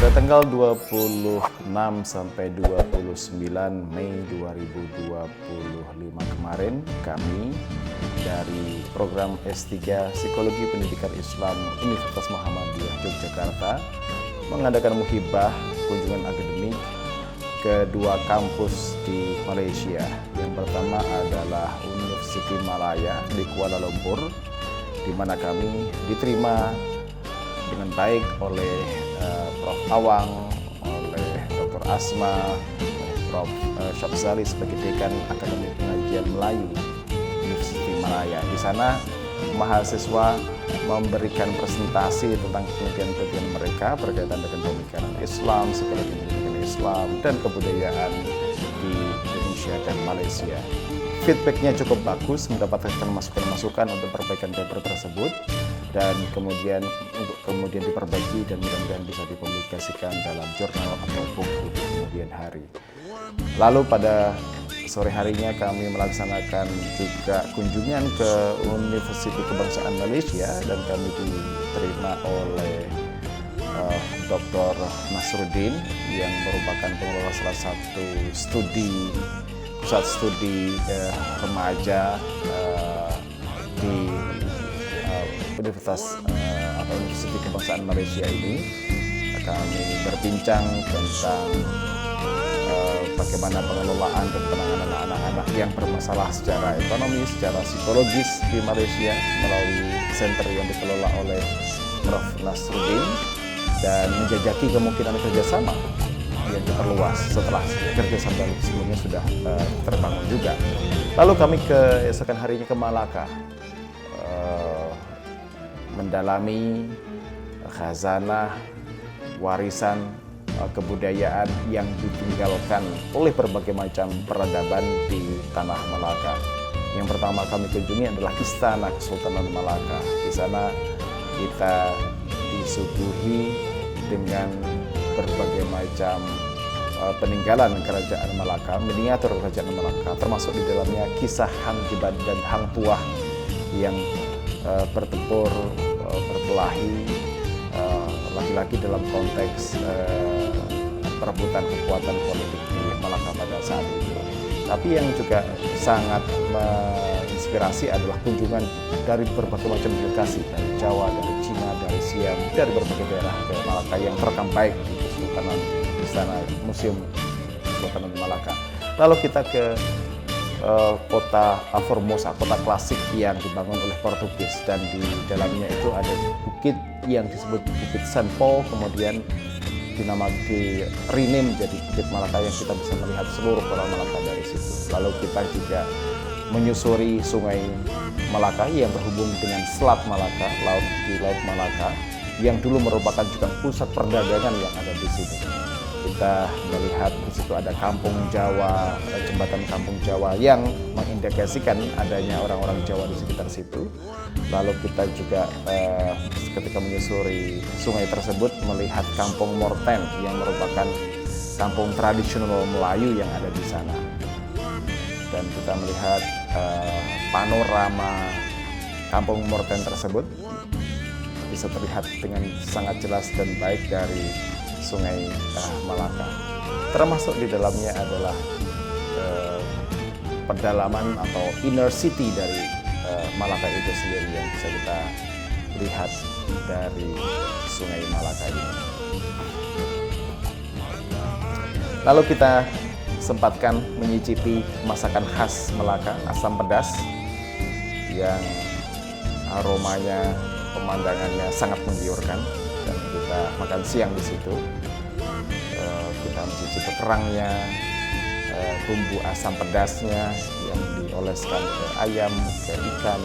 Pada tanggal 26 sampai 29 Mei 2025 kemarin, kami dari program S3 Psikologi Pendidikan Islam Universitas Muhammadiyah Yogyakarta mengadakan muhibah kunjungan akademik ke dua kampus di Malaysia. Yang pertama adalah Universiti Malaya di Kuala Lumpur, di mana kami diterima dengan baik oleh Prof. Awang, oleh Dr. Asma, oleh Prof. Syabzali sebagai Dekan Akademi Pengajian Melayu Universiti Malaya. Di sana mahasiswa memberikan presentasi tentang penelitian-penelitian mereka berkaitan dengan pemikiran Islam, psikologi pendidikan Islam, dan kebudayaan di Indonesia dan Malaysia. Feedbacknya cukup bagus, mendapatkan masukan-masukan untuk perbaikan paper tersebut, dan kemudian diperbaiki dan mudah-mudahan bisa dipublikasikan dalam jurnal atau buku di kemudian hari. Lalu pada sore harinya kami melaksanakan juga kunjungan ke Universiti Kebangsaan Malaysia dan kami diterima oleh Dr. Nasruddin yang merupakan pengelola salah satu pusat studi remaja di Universitas atau Universiti Kebangsaan Malaysia ini. Kami berbincang tentang bagaimana pengelolaan dan penanganan anak-anak yang bermasalah secara ekonomi, secara psikologis di Malaysia melalui center yang dikelola oleh Prof. Nasruddin, dan menjajaki kemungkinan kerjasama yang diperluas setelah kerjasama sebelumnya sudah terbangun juga. Lalu kami keesokan harinya ke Malaka, mendalami khazanah warisan kebudayaan yang ditinggalkan oleh berbagai macam peradaban di tanah Malaka. Yang pertama kami kunjungi adalah Istana Kesultanan Malaka. Di sana kita disuguhi dengan berbagai macam peninggalan kerajaan Malaka, miniatur kerajaan Malaka, termasuk di dalamnya kisah Hang Jebat dan Hang Tuah yang bertempur, berkelahi lagi-lagi dalam konteks perebutan kekuatan politik di Malaka pada saat itu. Tapi yang juga sangat menginspirasi adalah kunjungan dari berbagai macam delegasi, dari Jawa, dari Cina, dari Siam, dari berbagai daerah ke Malaka yang terekam baik di Kesultanan Istana Museum Kesultanan Malaka. Lalu kita ke kota Formosa, kota klasik yang dibangun oleh Portugis, dan di dalamnya itu ada bukit yang disebut Bukit Saint Paul, kemudian rename menjadi Bukit Malaka yang kita bisa melihat seluruh kota Malaka dari situ. Lalu kita juga menyusuri Sungai Malaka yang berhubung dengan Selat Malaka, di Laut Malaka, yang dulu merupakan juga pusat perdagangan yang ada di sini. Kita melihat di situ ada Kampung Jawa, jembatan Kampung Jawa yang mengindikasikan adanya orang-orang Jawa di sekitar situ. Lalu kita juga ketika menyusuri sungai tersebut melihat Kampung Morten yang merupakan kampung tradisional Melayu yang ada di sana. Dan kita melihat panorama Kampung Morten tersebut bisa terlihat dengan sangat jelas dan baik dari Sungai Malaka. Termasuk di dalamnya adalah pedalaman atau inner city dari Malaka itu sendiri yang bisa kita lihat dari Sungai Malaka ini. Lalu kita sempatkan menyicipi masakan khas Malaka, asam pedas, yang aromanya, pemandangannya sangat menggiurkan, dan kita makan siang di situ. Kita mencicipi kerangnya, bumbu asam pedasnya yang dioleskan ke ayam, ke ikan,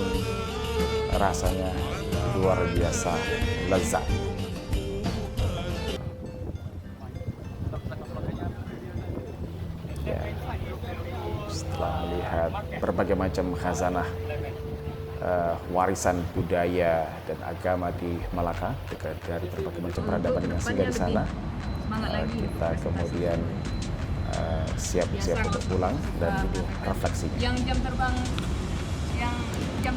rasanya luar biasa lezat. Ya, setelah melihat berbagai macam khazanah warisan budaya dan agama di Malaka dari berbagai macam peradaban yang singgah di sana, kita kemudian siap-siap untuk pulang dan duduk refleksi. Yang jam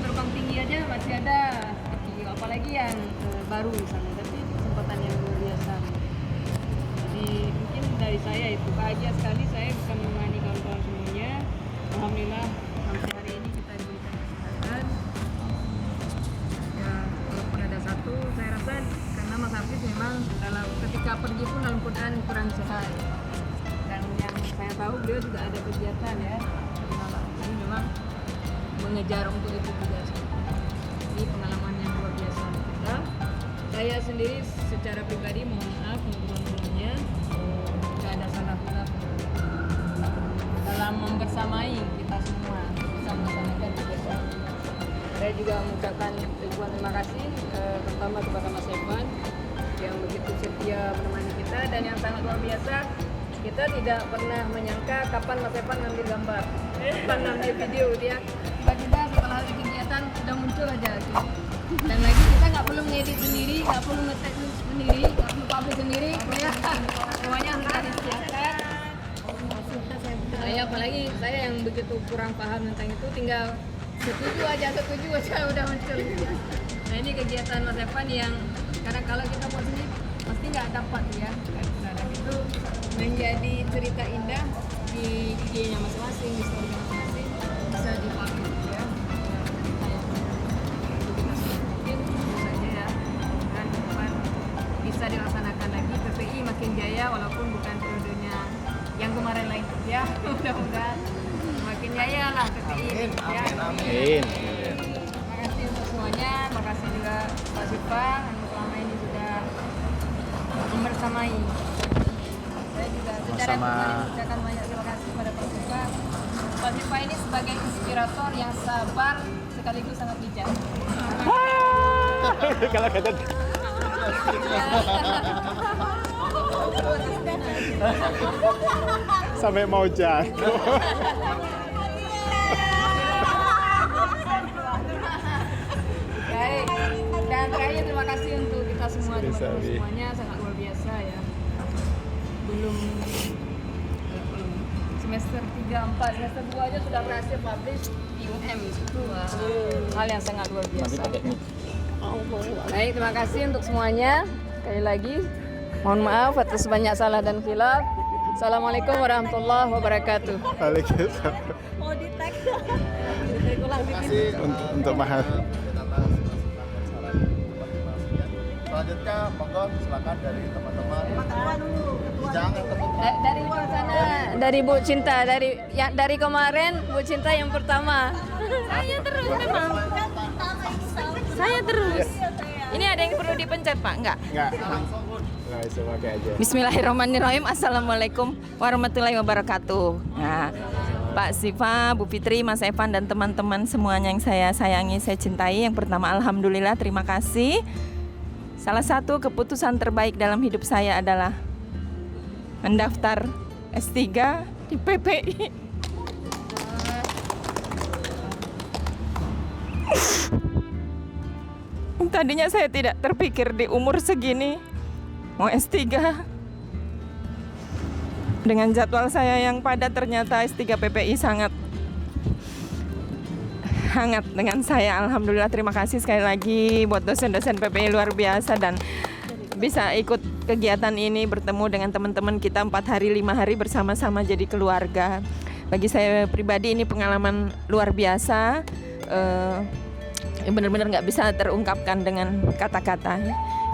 terbang tinggi aja masih ada, apalagi yang baru di sana, tapi kesempatan yang luar biasa. bahagia sekali saya bisa menemani kawan-kawan semuanya. Alhamdulillah sampai hari ini kita diberikan kesehatan. Ya, walaupun ada satu, saya rasa karena Mas Hafiz memang ketika pergi pun dalam keadaan kurang sehat. Dan yang saya tahu beliau juga ada kegiatan ya. Ini memang mengejar untuk itu juga. Ini pengalaman yang luar biasa untuk kita. Saya sendiri secara pribadi mohon maaf untuk teman-temannya jika ada salah hilaf dalam membersamai kita semua bisa melaksanakan kegiatan. Saya juga mengucapkan ribuan terima kasih pertama kepada Mas Evan yang begitu setia menemani kita, dan yang sangat luar biasa, kita tidak pernah menyangka kapan Mas Evan ngambil gambar, kapan ngambil video dia. Tiba-tiba setelah hari kegiatan sudah muncul aja gitu. Dan lagi kita nggak perlu ngedit sendiri, nggak perlu nge-tag sendiri, nggak perlu publish sendiri, ya semuanya sudah disediakan. Saya apalagi saya yang begitu kurang paham tentang itu, tinggal setuju aja udah muncul. Nah ini kegiatan Mas Evan yang kadang kalau kita buat sendiri pasti nggak dapat ya. Nah, dan itu menjadi cerita indah di IG-nya masing-masing, di story masing-masing, bisa dipublish ya. Bisa dilaksanakan lagi, PPI makin jaya walaupun bukan periodenya yang kemarin lagi ya. Mudah-mudahan makin jaya lah PPI ya. Amin. Terima kasih untuk semuanya, terima kasih juga Pak Sipa yang selama ini sudah membersamai. Saya juga secara pribadi mengucapkan banyak terima kasih kepada Pak Sipa. Pak Sipa ini sebagai inspirator yang sabar sekaligus sangat bijak. Kalau kata sampai mau jatuh. Baik, dan terakhir terima kasih untuk kita semua, teman-teman semuanya sangat luar biasa ya. Belum semester 3, 4, semester 2 aja sudah berhasil publish di UM, itu hal yang sangat luar biasa. Baik, terima kasih untuk semuanya. Sekali lagi, mohon maaf atas banyak salah dan khilaf. Assalamualaikum warahmatullahi wabarakatuh. Waalaikumsalam. Mau di tag. Untuk mahal. Selanjutnya, monggo silakan dari teman-teman. Jangan Dari luar sana, dari Bu Cinta, dari kemarin Bu Cinta yang pertama. Saya terus memang. Saya terus. Ini ada yang perlu dipencet, Pak? Enggak. Nggak bisa pakai aja. Bismillahirrahmanirrahim. Assalamualaikum warahmatullahi wabarakatuh. Nah, Pak Siva, Bu Fitri, Mas Evan, dan teman-teman semuanya yang saya sayangi, saya cintai. Yang pertama, alhamdulillah, terima kasih. Salah satu keputusan terbaik dalam hidup saya adalah mendaftar S3 di PPI. Tadinya saya tidak terpikir di umur segini mau S3. Dengan jadwal saya yang padat, ternyata S3 PPI sangat hangat dengan saya. Alhamdulillah, terima kasih sekali lagi buat dosen-dosen PPI luar biasa, dan bisa ikut kegiatan ini, bertemu dengan teman-teman kita 4 hari 5 hari bersama-sama jadi keluarga. Bagi saya pribadi ini pengalaman luar biasa, benar-benar nggak bisa terungkapkan dengan kata-kata.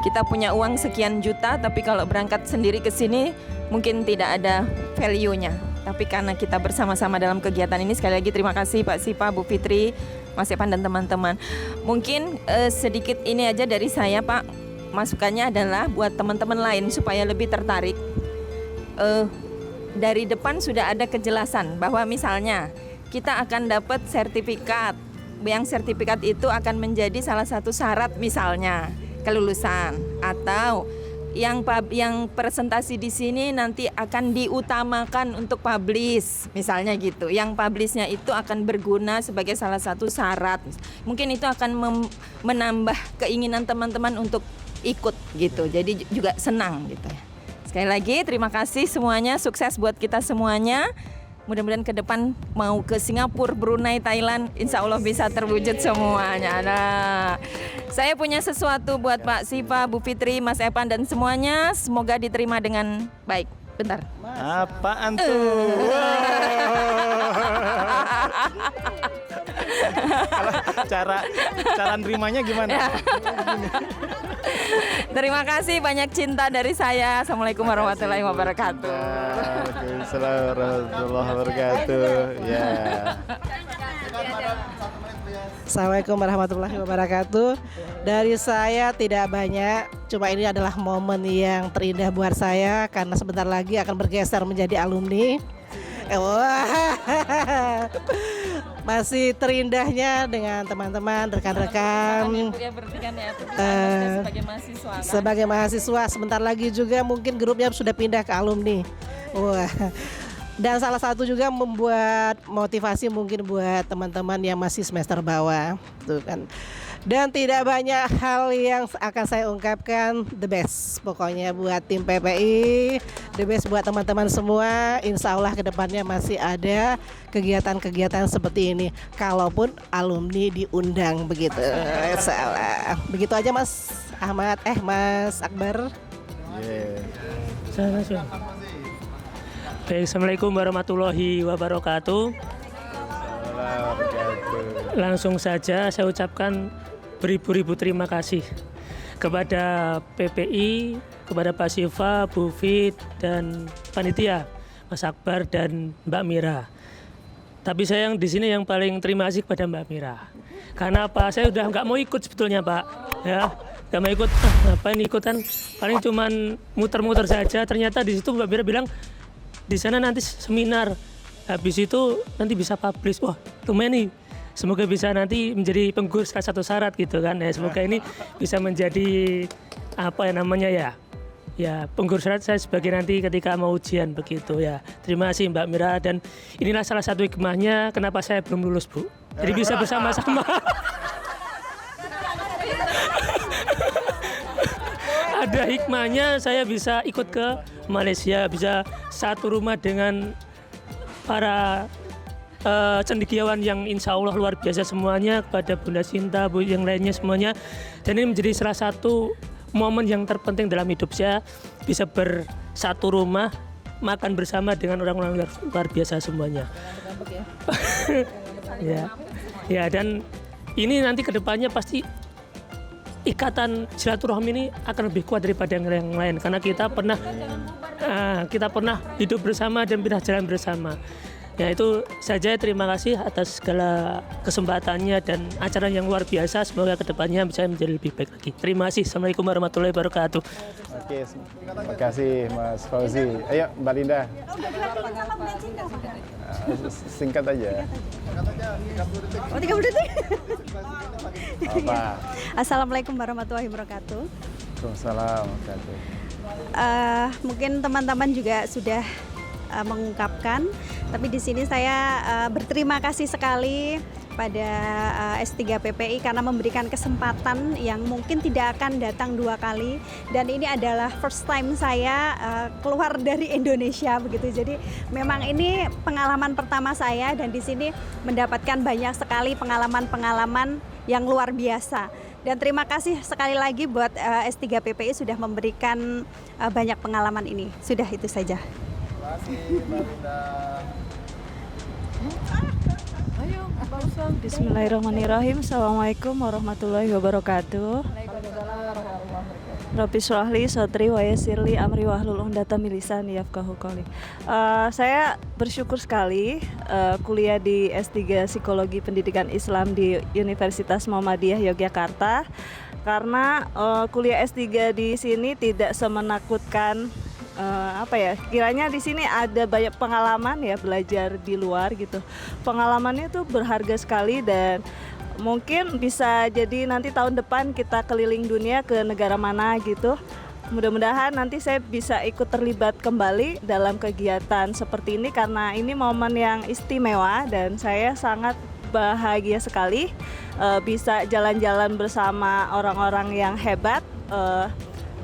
Kita punya uang sekian juta, tapi kalau berangkat sendiri ke sini mungkin tidak ada value-nya. Tapi karena kita bersama-sama dalam kegiatan ini, sekali lagi terima kasih Pak Sipa, Bu Fitri, Mas Evan, dan teman-teman. Mungkin sedikit ini aja dari saya, Pak. Masukannya adalah buat teman-teman lain supaya lebih tertarik. Dari depan sudah ada kejelasan bahwa misalnya kita akan dapat sertifikat. Yang sertifikat itu akan menjadi salah satu syarat misalnya kelulusan, atau yang presentasi di sini nanti akan diutamakan untuk publish, misalnya gitu. Yang publishnya itu akan berguna sebagai salah satu syarat. Mungkin itu akan menambah keinginan teman-teman untuk ikut gitu. Jadi juga senang gitu ya. Sekali lagi terima kasih semuanya, sukses buat kita semuanya. Mudah-mudahan ke depan mau ke Singapura, Brunei, Thailand, insya Allah bisa terwujud semuanya. Nah, saya punya sesuatu buat Pak Siva, Bu Fitri, Mas Evan, dan semuanya. Semoga diterima dengan baik. Bentar. Apaan tuh? Cara nerimanya gimana? Terima kasih, banyak cinta dari saya. Assalamualaikum warahmatullahi wabarakatuh. Waalaikumsalam warahmatullahi wabarakatuh. Ya. Assalamualaikum warahmatullahi wabarakatuh. Dari saya tidak banyak, cuma ini adalah momen yang terindah buat saya karena sebentar lagi akan bergeser menjadi alumni. Wah, masih terindahnya dengan teman-teman, rekan-rekan. Sebagai mahasiswa. Kan? Sebagai mahasiswa, sebentar lagi juga mungkin grupnya sudah pindah ke alumni. Wah. Dan salah satu juga membuat motivasi mungkin buat teman-teman yang masih semester bawah, tuh kan. Dan tidak banyak hal yang akan saya ungkapkan, the best pokoknya buat tim PPI, the best buat teman-teman semua. Insya Allah kedepannya masih ada kegiatan-kegiatan seperti ini, kalaupun alumni diundang begitu. Salah. Begitu aja Mas Ahmad, Mas Akbar. Baik, Assalamualaikum warahmatullahi wabarakatuh. Langsung saja saya ucapkan beribu-ribu terima kasih kepada PPI, kepada Pak Siva, Bu Fit, dan panitia, Mas Akbar dan Mbak Mira. Tapi saya yang di sini yang paling terima kasih kepada Mbak Mira. Karena apa? Saya udah nggak mau ikut sebetulnya, Pak. Ya, nggak mau ikut. Ngapain ikutan? Paling cuman muter-muter saja. Ternyata di situ Mbak Mira bilang, di sana nanti seminar, habis itu nanti bisa publish. Wah, lumayan nih, semoga bisa nanti menjadi pengurus salah satu syarat gitu kan ya. Semoga ini bisa menjadi apa ya namanya ya pengurus syarat saya sebagai nanti ketika mau ujian begitu ya. Terima kasih Mbak Mira, dan inilah salah satu hikmahnya kenapa saya belum lulus, Bu. Jadi bisa bersama-sama. Ada hikmahnya saya bisa ikut ke Malaysia, bisa satu rumah dengan para cendekiawan yang insya Allah luar biasa semuanya, kepada Bunda Cinta, Bu, yang lainnya semuanya. Dan ini menjadi salah satu momen yang terpenting dalam hidup saya, bisa bersatu rumah, makan bersama dengan orang-orang luar biasa semuanya. Ya, dan ini nanti kedepannya pasti ikatan silaturahmi ini akan lebih kuat daripada yang lain, karena kita pernah hidup bersama dan pindah jalan bersama. Ya, itu saja. Terima kasih atas segala kesempatannya dan acara yang luar biasa. Semoga kedepannya bisa menjadi lebih baik lagi. Terima kasih. Assalamualaikum warahmatullahi wabarakatuh. Oke, terima kasih Mas Fauzi. Ayo Mbak Linda. Singkat aja. 30 detik. Apa? Assalamualaikum warahmatullahi wabarakatuh. Waalaikumsalam warahmatullahi wabarakatuh. Mungkin teman-teman juga sudah mengungkapkan, tapi di sini saya berterima kasih sekali pada S3 PPI karena memberikan kesempatan yang mungkin tidak akan datang dua kali, dan ini adalah first time saya keluar dari Indonesia begitu. Jadi memang ini pengalaman pertama saya, dan di sini mendapatkan banyak sekali pengalaman-pengalaman yang luar biasa. Dan terima kasih sekali lagi buat S3 PPI sudah memberikan banyak pengalaman ini. Sudah, itu saja. Terima kasih Mbak Linda. Bismillahirrahmanirrahim. Assalamualaikum warahmatullahi wabarakatuh. Rabbi shrahli sadri wa yassirli amri wahlul 'uqdatam min lisani yafqahu qawli. Saya bersyukur sekali kuliah di S3 Psikologi Pendidikan Islam di Universitas Muhammadiyah Yogyakarta, karena kuliah S3 di sini tidak semenakutkan. Kiranya di sini ada banyak pengalaman ya, belajar di luar gitu. Pengalamannya tuh berharga sekali, dan mungkin bisa jadi nanti tahun depan kita keliling dunia ke negara mana gitu. Mudah-mudahan nanti saya bisa ikut terlibat kembali dalam kegiatan seperti ini, karena ini momen yang istimewa dan saya sangat bahagia sekali bisa jalan-jalan bersama orang-orang yang hebat.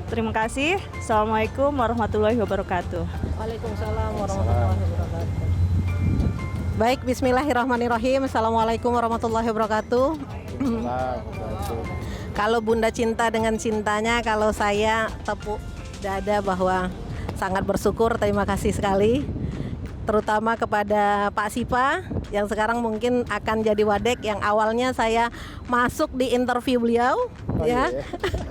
Terima kasih. Assalamualaikum warahmatullahi wabarakatuh. Waalaikumsalam warahmatullahi wabarakatuh. Baik, bismillahirrahmanirrahim. Assalamualaikum warahmatullahi wabarakatuh. Kalau Bunda cinta dengan cintanya, kalau saya tepuk dada bahwa sangat bersyukur, terima kasih sekali. Terutama kepada Pak Sipa yang sekarang mungkin akan jadi wadek, yang awalnya saya masuk di interview beliau ya.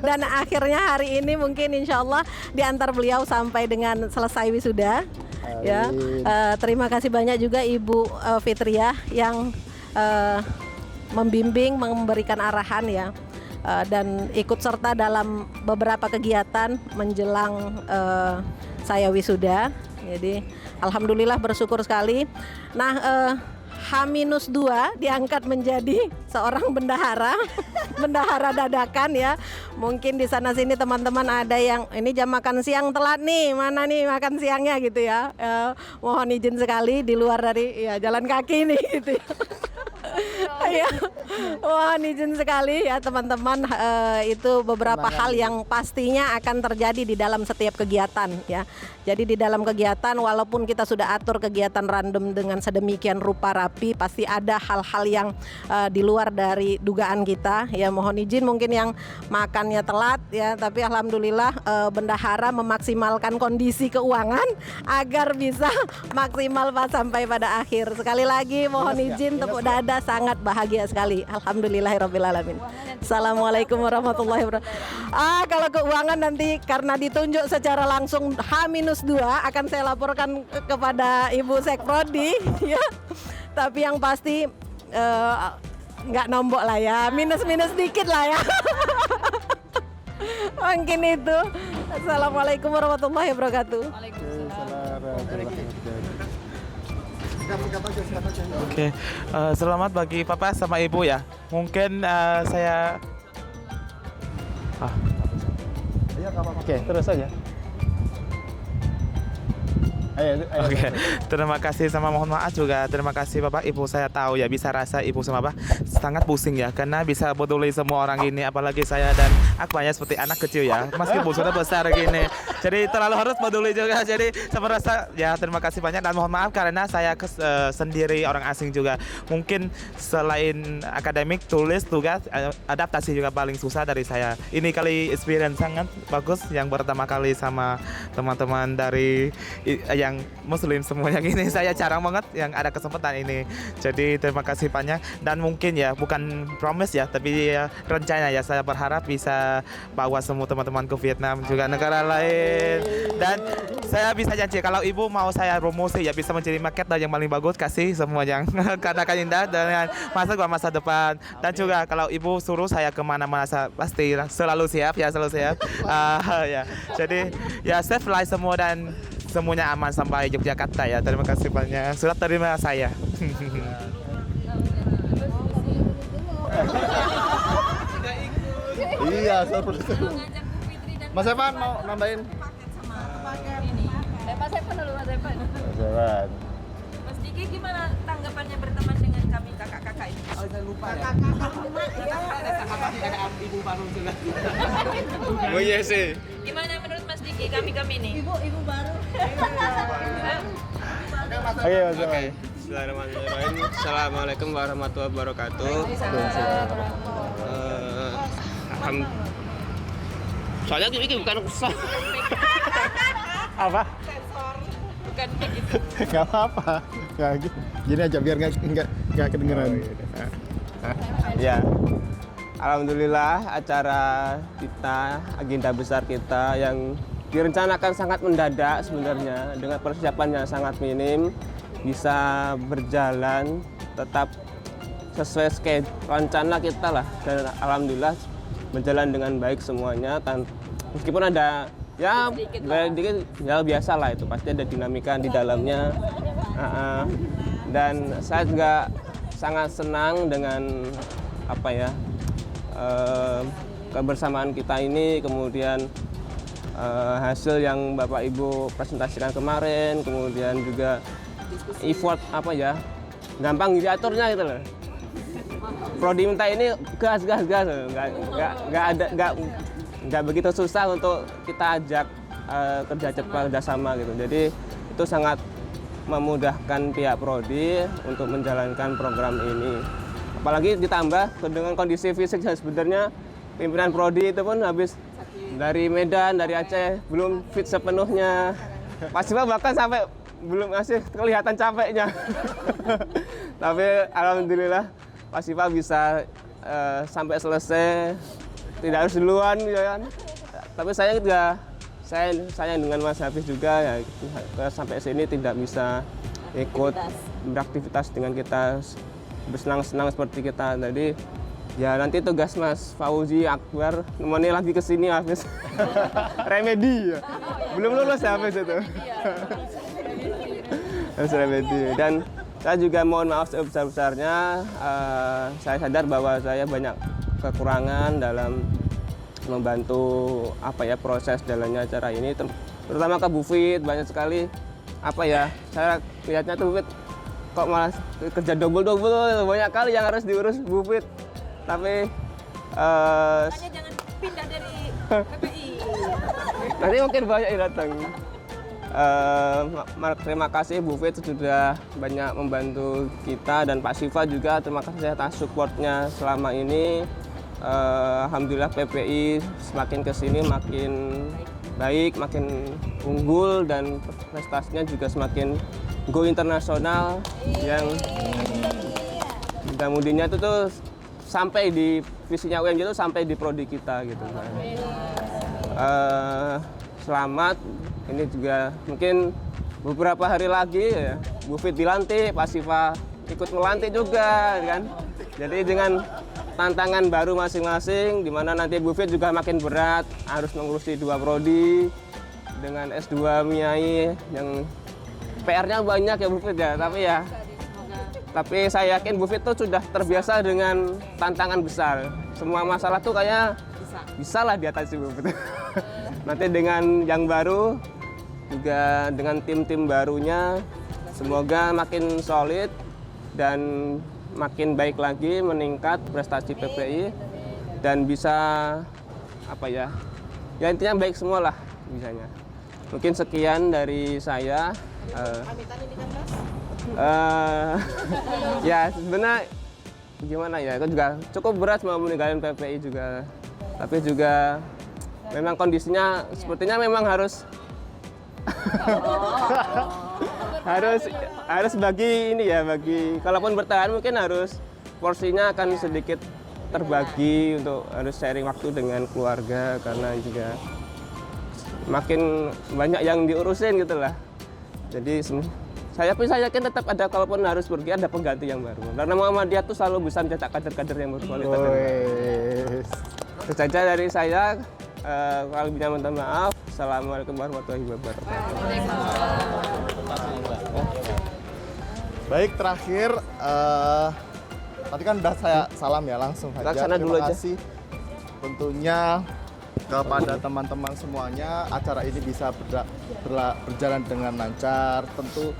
Dan akhirnya hari ini mungkin insya Allah diantar beliau sampai dengan selesai wisuda ya. Terima kasih banyak juga Ibu Fitriah yang membimbing, memberikan arahan ya, dan ikut serta dalam beberapa kegiatan menjelang saya wisuda. Jadi alhamdulillah bersyukur sekali. Nah, H-2 diangkat menjadi seorang bendahara, bendahara dadakan ya. Mungkin di sana sini teman-teman ada yang ini jam makan siang telat nih, mana nih makan siangnya gitu ya. Mohon izin sekali di luar dari ya jalan kaki nih gitu ya. Ya, mohon izin sekali ya teman-teman, itu beberapa hal yang pastinya akan terjadi di dalam setiap kegiatan ya. Jadi di dalam kegiatan walaupun kita sudah atur kegiatan random dengan sedemikian rupa rapi, pasti ada hal-hal yang di luar dari dugaan kita ya. Mohon izin mungkin yang makannya telat ya, tapi alhamdulillah bendahara memaksimalkan kondisi keuangan agar bisa maksimal sampai pada akhir. Sekali lagi mohon izin, tepuk dada, sangat bahagia sekali. Alhamdulillahirrabbilalamin. Assalamualaikum warahmatullahi wabarakatuh. Kalau keuangan nanti karena ditunjuk secara langsung H-2 akan saya laporkan kepada Ibu Sekprodi ya. Tapi yang pasti nggak nombok lah ya, minus-minus dikit lah ya. Mungkin itu. Assalamualaikum warahmatullahi wabarakatuh. Oke, selamat bagi Papa sama Ibu ya. Mungkin saya Oke, terus saja. Oke, terima kasih sama mohon maaf juga. Terima kasih Bapak Ibu, saya tahu ya, bisa rasa Ibu sama Bapak sangat pusing ya, karena bisa peduli semua orang ini, apalagi saya dan aku banyak seperti anak kecil ya, meskipun sudah besar gini. Jadi terlalu harus peduli juga. Jadi saya merasa ya terima kasih banyak dan mohon maaf karena saya sendiri orang asing juga. Mungkin selain akademik, tulis, tugas, adaptasi juga paling susah dari saya. Ini kali experience sangat bagus yang pertama kali sama teman-teman dari yang muslim semuanya gini, saya jarang banget yang ada kesempatan ini. Jadi terima kasih banyak dan mungkin ya bukan promise ya, tapi ya rencana ya, saya berharap bisa bawa semua teman-teman ke Vietnam juga negara lain. Dan saya bisa janji kalau Ibu mau saya promosi ya bisa menjadi market yang paling bagus, kasih semua yang katakan indah dengan masa depan. Dan juga kalau Ibu suruh saya kemana-mana saya pasti selalu siap ya, selalu siap. Ya. Jadi ya safe life semua dan semuanya aman sampai Yogyakarta ya. Terima kasih banyak sudah terima saya. Iya, seperti itu. Mas Evan mau nambahin? Mas Evan dulu, Mas Evan. Mas Evan. Mas Diki gimana tanggapannya berteman dengan kami kakak-kakak ini? Oh, saya lupa ya. Ada ibu baru juga. Oh iya sih. Gimana menurut Mas Diki kami ini? Ibu baru. Oke, Mas Evan. Bismillahirrahmanirrahim. Assalamualaikum warahmatullahi wabarakatuh. Soalnya ini bukan kesal. Apa? Bukan begitu. Gak apa-apa. Gini aja biar nggak kedengeran. Ya, alhamdulillah acara kita, agenda besar kita yang direncanakan sangat mendadak sebenarnya dengan persiapan yang sangat minim bisa berjalan tetap sesuai rencana kita lah, dan alhamdulillah berjalan dengan baik semuanya. Meskipun ada ya dikit ya biasa lah, itu pasti ada dinamika di dalamnya. Dan saya juga sangat senang dengan apa ya kebersamaan kita ini, kemudian hasil yang Bapak Ibu presentasikan kemarin, kemudian juga effort apa ya, gampang diaturnya gitu loh. Prodi minta ini gas, nggak begitu susah untuk kita ajak kerja sama gitu. Jadi itu sangat memudahkan pihak prodi untuk menjalankan program ini. Apalagi ditambah dengan kondisi fisik yang sebenarnya pimpinan prodi itu pun habis dari Medan, dari Aceh, belum fit sepenuhnya. Pak Siva bahkan sampai belum masih kelihatan capeknya. Tapi alhamdulillah Pak Siva bisa sampai selesai, tidak harus duluan ya kan. Tapi saya juga saya dengan Mas Hafiz juga ya sampai sini tidak bisa ikut beraktivitas dengan kita bersenang-senang seperti kita tadi. Ya nanti tugas Mas Fauzi Akbar nemani lagi ke sini Hafiz. Remedi ya. Belum lulus ya Hafiz itu. Harus remedi. Dan saya juga mohon maaf sebesar-besarnya, saya sadar bahwa saya banyak kekurangan dalam membantu proses jalannya acara ini, terutama ke Bu Fit. Banyak sekali saya lihatnya tuh Bu Fit kok malah kerja double banyak kali yang harus diurus Bu Fit. Tapi Makanya jangan pindah dari PPI. nanti mungkin banyak yang datang. Terima kasih Bu Fit sudah banyak membantu kita, dan Pak Siva juga terima kasih atas supportnya selama ini. Alhamdulillah PPI semakin kesini makin baik, makin unggul, dan prestasinya juga semakin go internasional, yang mudah-mudahan itu tuh sampai di visinya UMJ itu sampai di prodi kita gitu. Selamat, ini juga mungkin beberapa hari lagi ya Bu Fit dilantik, Pak Siva ikut melantik juga kan. Jadi dengan tantangan baru masing-masing, di mana nanti Bu Fit juga makin berat, harus mengurusi 2 prodi dengan S2 MIAI yang PR-nya banyak ya Bu Fit ya, tapi saya yakin Bu Fit tuh sudah terbiasa dengan tantangan besar. Semua masalah tuh kayak bisa lah diatasi Bu Fit. Nanti dengan yang baru, juga dengan tim-tim barunya, semoga makin solid dan makin baik lagi, meningkat prestasi PPI, dan bisa ya intinya baik semua lah bisanya. Mungkin sekian dari saya. Ya sebenarnya gimana ya, itu juga cukup berat mau meninggalkan PPI juga, tapi juga memang kondisinya sepertinya memang harus harus bagi kalaupun bertahan mungkin harus porsinya akan sedikit terbagi untuk harus sharing waktu dengan keluarga, karena juga makin banyak yang diurusin gitulah. Jadi saya yakin tetap ada, kalaupun harus pergi ada pengganti yang baru, karena Muhammadiyah tuh selalu bisa mencetak kader-kader yang berkualitas. Itu saja dari saya. Kalau minta maaf. Assalamualaikum warahmatullahi wabarakatuh. Baik, terakhir tadi kan udah saya salam ya, langsung aja. Terima kasih tentunya kepada teman-teman semuanya, acara ini bisa berjalan dengan lancar. Tentu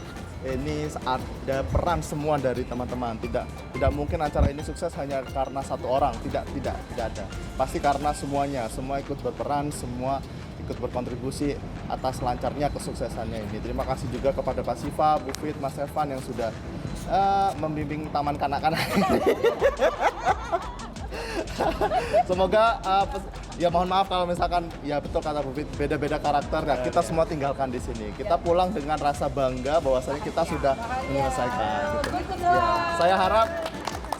ini ada peran semua dari teman-teman. Tidak mungkin acara ini sukses hanya karena satu orang, tidak ada. Pasti karena semuanya, semua ikut berperan, semua ikut berkontribusi atas lancarnya kesuksesannya ini. Terima kasih juga kepada Pak Siva, Bu Fit, Mas Evan yang sudah membimbing taman kanak-kanak. Semoga ya mohon maaf kalau misalkan ya betul kata Bu Fit, beda-beda karakter ya, kita semua tinggalkan di sini. Kita pulang dengan rasa bangga bahwasanya kita sudah menyelesaikan gitu. Ya,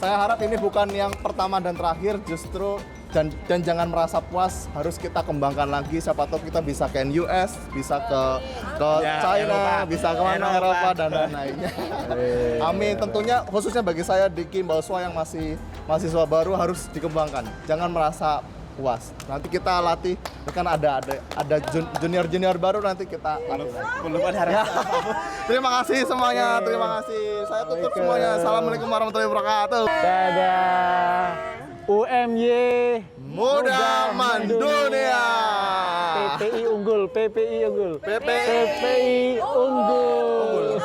saya harap ini bukan yang pertama dan terakhir, justru dan jangan merasa puas, harus kita kembangkan lagi. Siapa tahu kita bisa ke US, bisa ke China, bisa kemana Eropa dan lain-lainnya. Amin. Tentunya khususnya bagi saya Diki Mbawswa yang masih mahasiswa baru harus dikembangkan. Jangan merasa puas. Nanti kita latih, kan ada junior baru, nanti kita belum ada harapan. Terima kasih semuanya, terima kasih. Saya tutup semuanya. Assalamualaikum warahmatullahi wabarakatuh. Dadah. UMY Muda Mandunia. PPI unggul, PPI unggul. PPI unggul.